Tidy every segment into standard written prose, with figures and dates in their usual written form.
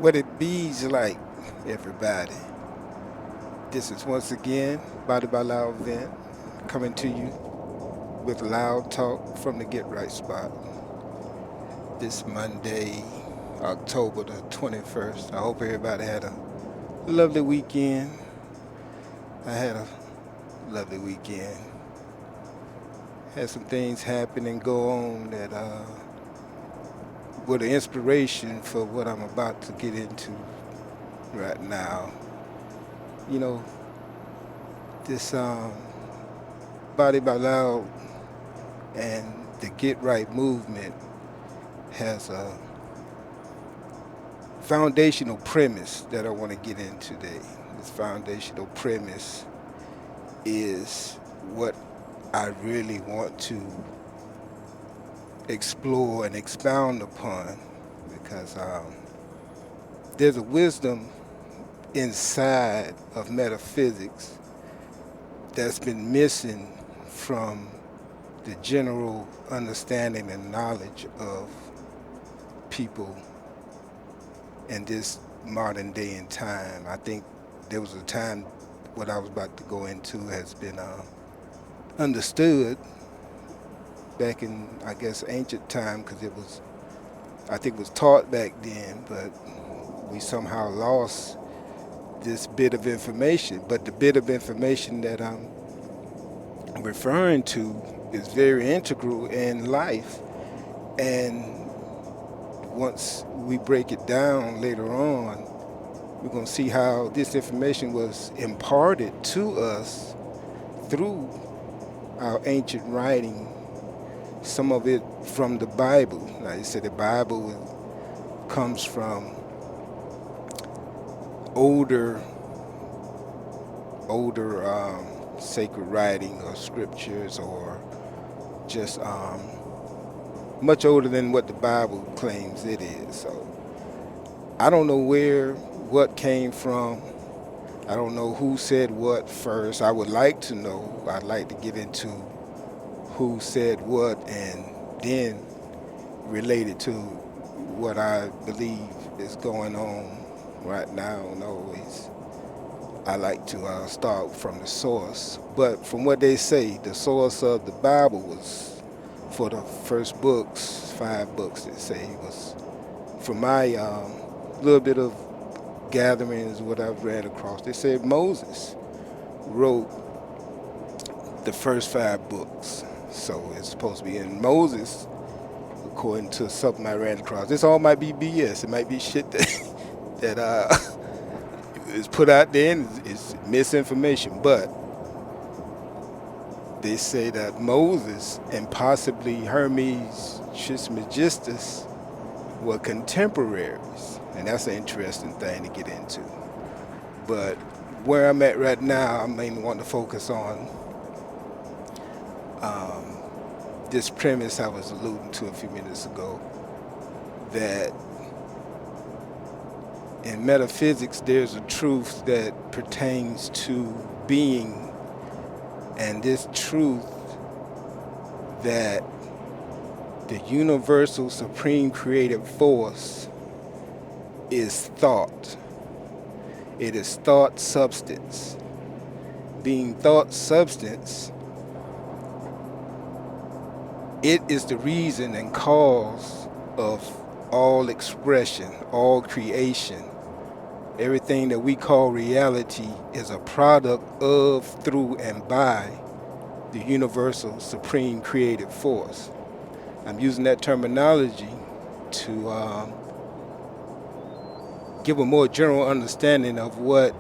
What it bees like, everybody. This is once again Bodybyloud Vint coming to you with loud talk from the GetRight spot. This Monday, October the 21st. I hope everybody had a lovely weekend. I had a lovely weekend. Had some things happen and go on that were the inspiration for what I'm about to get into right now. You know, this Body by Loud and the Get Right Movement has a foundational premise that I want to get into today. This foundational premise is what I really want to explore and expound upon because there's a wisdom inside of metaphysics that's been missing from the general understanding and knowledge of people in this modern day and time. I think there was a time what I was about to go into has been understood back in, I guess, ancient time because I think it was taught back then, but we somehow lost this bit of information. But the bit of information that I'm referring to is very integral in life. And once we break it down later on, we're going to see how this information was imparted to us through our ancient writing, some of it from the Bible. Like I said, the Bible comes from older sacred writing or scriptures or just much older than what the Bible claims it is. So I don't know what came from. I don't know who said what first. I would like to know. I'd like to get into who said what and then relate it to what I believe is going on right now. And always, I like to start from the source. But from what they say, the source of the Bible was for the first books, 5 books they say was from my little bit of gatherings, what I've read across. They said Moses wrote the first 5 books. So it's supposed to be in Moses, according to something I ran across. This all might be BS. It might be shit that is put out there and is misinformation. But they say that Moses and possibly Hermes Trismegistus were contemporaries, and that's an interesting thing to get into. But where I'm at right now, I mainly want to focus on this premise I was alluding to a few minutes ago, that in metaphysics there's a truth that pertains to being, and this truth that the universal supreme creative force is thought. It is thought substance. Being thought substance, it is the reason and cause of all expression, all creation. Everything that we call reality is a product of, through, and by the universal supreme creative force. I'm using that terminology to give a more general understanding of what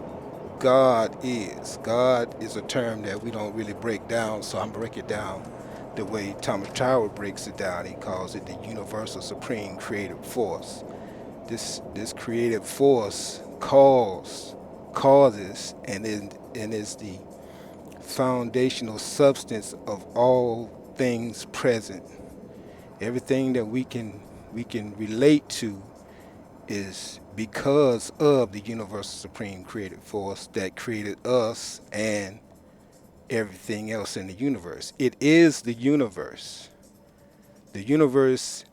God is. God is a term that we don't really break down, so I'm breaking it down the way Thomas Trowell breaks it down. He calls it the universal supreme creative force. This creative force causes and is the foundational substance of all things present. Everything that we can relate to is because of the universal supreme creative force that created us and everything else in the universe. It is the universe. The universe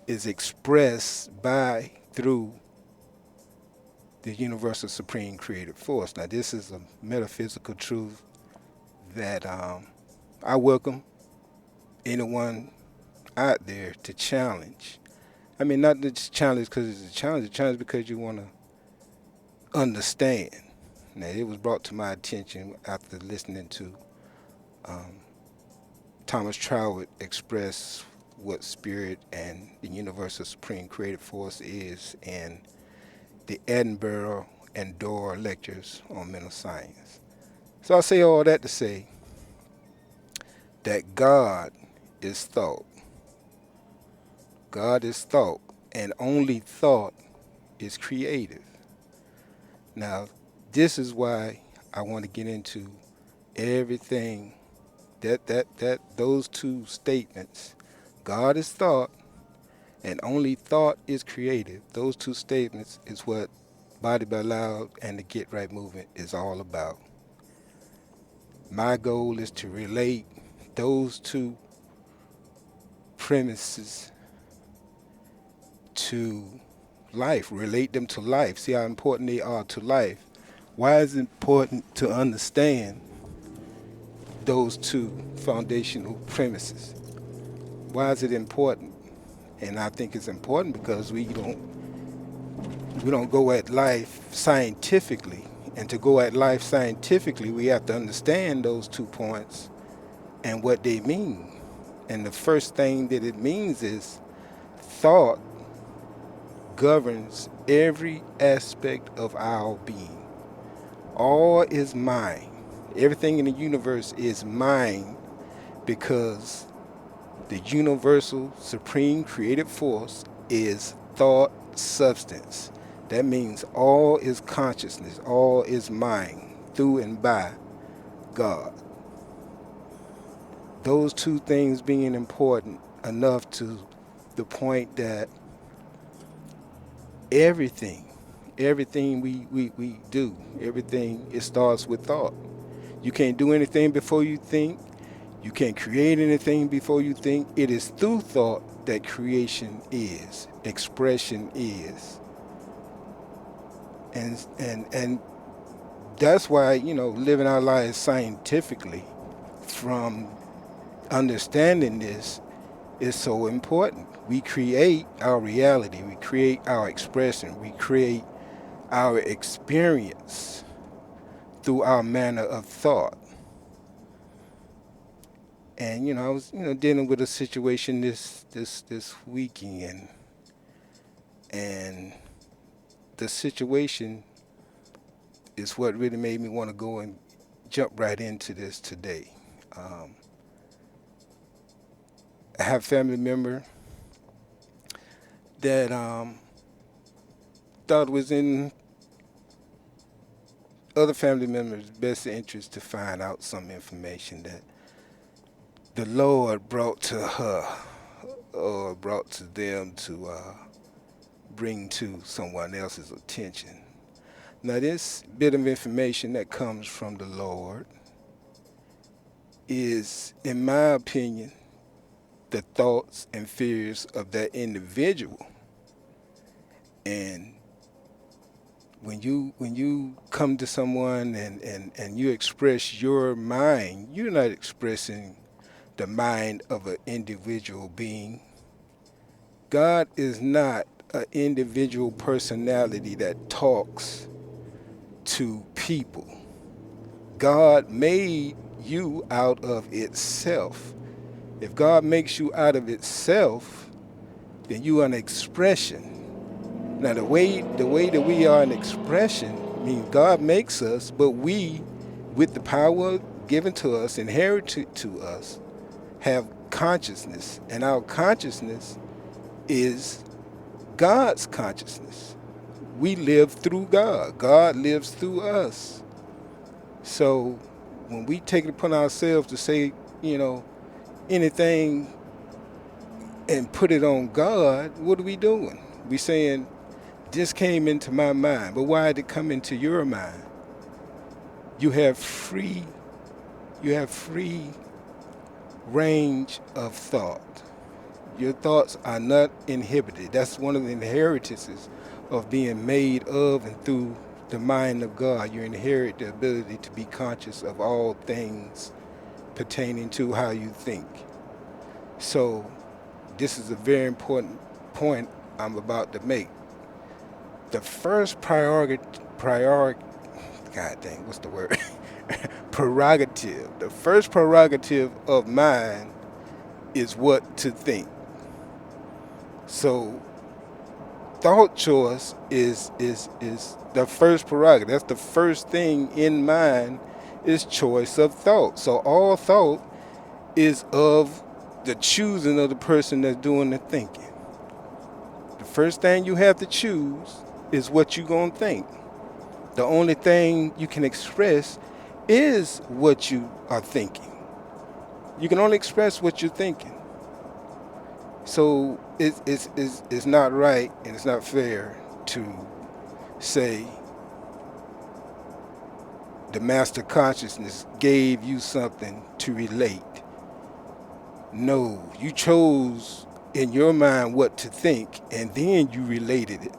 is expressed by, through the universal supreme creative force. Now, this is a metaphysical truth that I welcome anyone out there to challenge. I mean, not just challenge because it's a challenge because you want to understand. Now, it was brought to my attention after listening to um, Thomas Troward express what spirit and the universal supreme creative force is in the Edinburgh and Dorr lectures on mental science. So I say all that to say that God is thought. God is thought, and only thought is creative. Now, this is why I want to get into everything that those two statements, God is thought and only thought is creative. Those two statements is what Bodybyloud and the GetRight Movement is all about. My goal is to relate those two premises to life, relate them to life, see how important they are to life. Why is it important to understand those two foundational premises? Why is it important? And I think it's important because we don't go at life scientifically. And to go at life scientifically, we have to understand those 2 points and what they mean. And the first thing that it means is thought governs every aspect of our being. All is mind. Everything in the universe is mind because the universal supreme creative force is thought substance. That means all is consciousness, all is mind, through and by God. Those two things being important enough to the point that everything we do, everything, it starts with thought. You can't do anything before you think. You can't create anything before you think. It is through thought that creation is, expression is. And that's why, living our lives scientifically from understanding this is so important. We create our reality, we create our expression, we create our experience through our manner of thought. And I was dealing with a situation this weekend, and the situation is what really made me want to go and jump right into this today. I have a family member that thought it was in other family members' best interest to find out some information that the Lord brought to her or brought to them to bring to someone else's attention. Now, this bit of information that comes from the Lord is, in my opinion, the thoughts and fears of that individual. And when you come to someone and you express your mind, you're not expressing the mind of an individual being. God is not an individual personality that talks to people. God made you out of itself. If God makes you out of itself, then you are an expression. Now, the way that we are an expression means God makes us, but we, with the power given to us, inherited to us, have consciousness. And our consciousness is God's consciousness. We live through God. God lives through us. So when we take it upon ourselves to say, anything and put it on God, what are we doing? We saying, this came into my mind, but why did it come into your mind? You have free range of thought. Your thoughts are not inhibited. That's one of the inheritances of being made of and through the mind of God. You inherit the ability to be conscious of all things pertaining to how you think. So this is a very important point I'm about to make. The first God dang, what's the word? Prerogative. The first prerogative of mind is what to think. So thought choice is the first prerogative. That's the first thing in mind is choice of thought. So all thought is of the choosing of the person that's doing the thinking. The first thing you have to choose is what you're going to think. The only thing you can express is what you are thinking. You can only express what you're thinking. So it's not right and it's not fair to say the master consciousness gave you something to relate. No, you chose in your mind what to think and then you related it.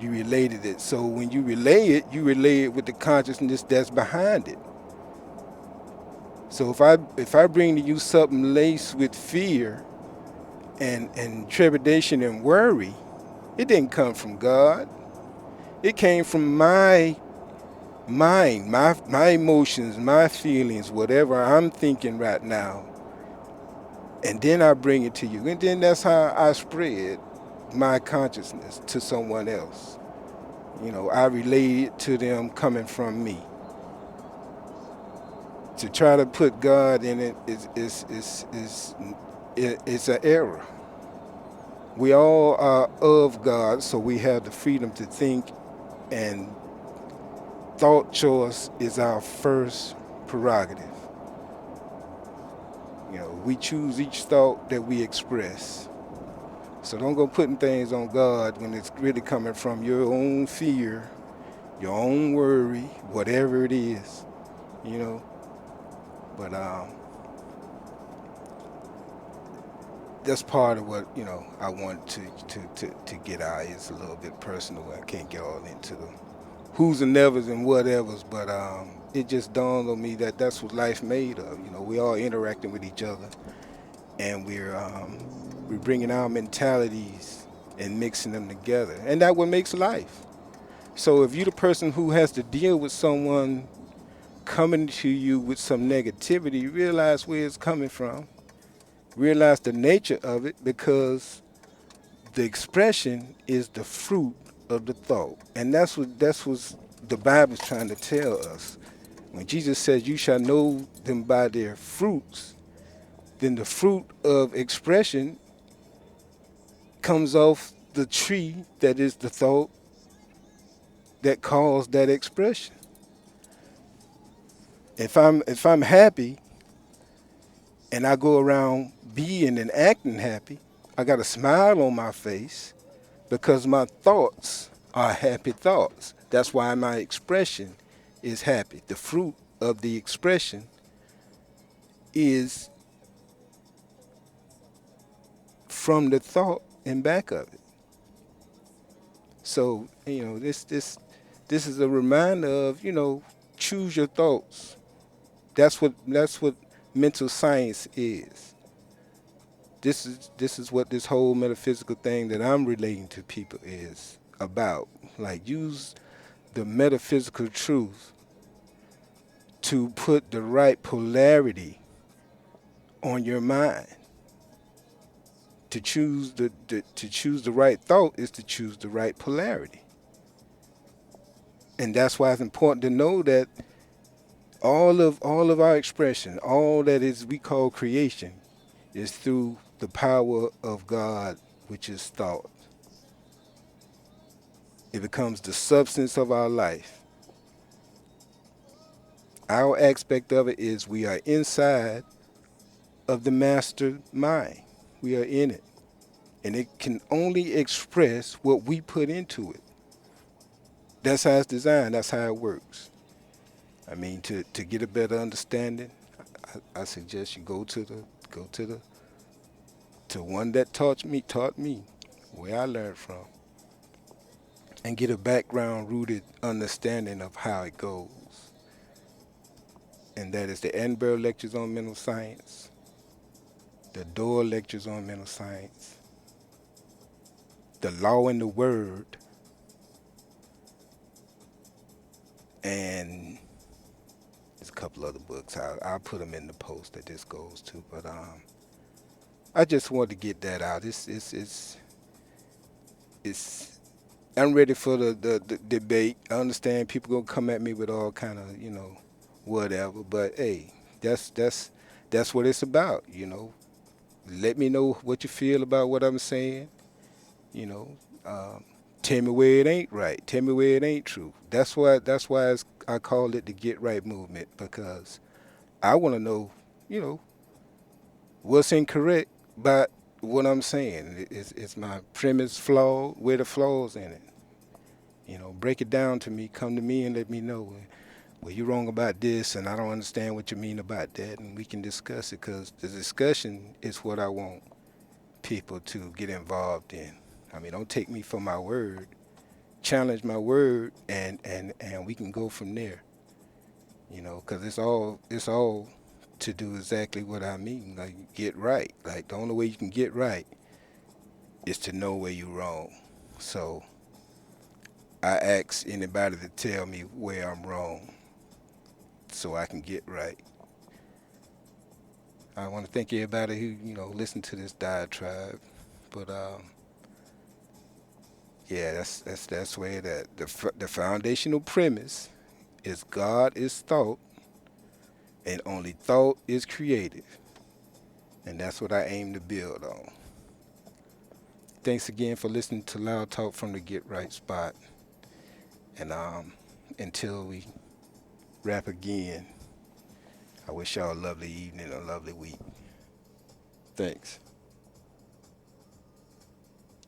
You related it. So when you relay it, you relay it with the consciousness that's behind it. So if I bring to you something laced with fear and trepidation and worry, it didn't come from God. It came from my mind, my emotions, my feelings, whatever I'm thinking right now. And then I bring it to you. And then that's how I spread my consciousness to someone else. I relate it to them coming from me. To try to put God in it is an error. We all are of God, so we have the freedom to think, and thought choice is our first prerogative. We choose each thought that we express. So don't go putting things on God when it's really coming from your own fear, your own worry, whatever it is, But that's part of what I want to get out. It's a little bit personal. I can't get all into the who's and nevers and whatevers, but it just dawned on me that that's what life made of. We all interacting with each other, and we're bringing our mentalities and mixing them together, and that's what makes life. So if you're the person who has to deal with someone coming to you with some negativity, realize where it's coming from. Realize the nature of it, because the expression is the fruit of the thought. And that's what the Bible's trying to tell us. When Jesus says you shall know them by their fruits, then the fruit of expression comes off the tree that is the thought that caused that expression. If I'm happy and I go around being and acting happy, I got a smile on my face because my thoughts are happy thoughts. That's why my expression is happy. The fruit of the expression is from the thought and back of it. So, this is a reminder of, choose your thoughts. That's what mental science is. This is what this whole metaphysical thing that I'm relating to people is about. Like, use the metaphysical truth to put the right polarity on your mind. To choose the right thought is to choose the right polarity. And that's why it's important to know that all of our expression, all that is we call creation, is through the power of God, which is thought. It becomes the substance of our life. Our aspect of it is we are inside of the master mind. We are in it. And it can only express what we put into it. That's how it's designed. That's how it works. I mean, to get a better understanding, I suggest you go to one that taught me, where I learned from. and get a background rooted understanding of how it goes. And that is the Edinburgh Lectures on Mental Science, the Door Lectures on Mental Science, the Law and the Word, and there's a couple other books. I'll put them in the post that this goes to. But I just wanted to get that out. It's I'm ready for the debate. I understand people gonna come at me with all kind of whatever. But hey, that's what it's about. Let me know what you feel about what I'm saying. You know, um, tell me where it ain't right. Tell me where it ain't true. That's why I call it the Get Right Movement, because I want to know, you know, what's incorrect about what I'm saying. Is my premise flawed? Where the flaws in it? Break it down to me. Come to me and let me know. Well, you're wrong about this, and I don't understand what you mean about that, and we can discuss it, because the discussion is what I want people to get involved in. I mean, don't take me for my word. Challenge my word, and we can go from there. Because it's all to do exactly what I mean. Like, get right. Like, the only way you can get right is to know where you're wrong. So I ask anybody to tell me where I'm wrong so I can get right. I want to thank everybody who listened to this diatribe. But yeah, that's where that the foundational premise is God is thought, and only thought is creative, and that's what I aim to build on. Thanks again for listening to Loud Talk from the Get Right Spot, and until we wrap again, I wish y'all a lovely evening, a lovely week. Thanks.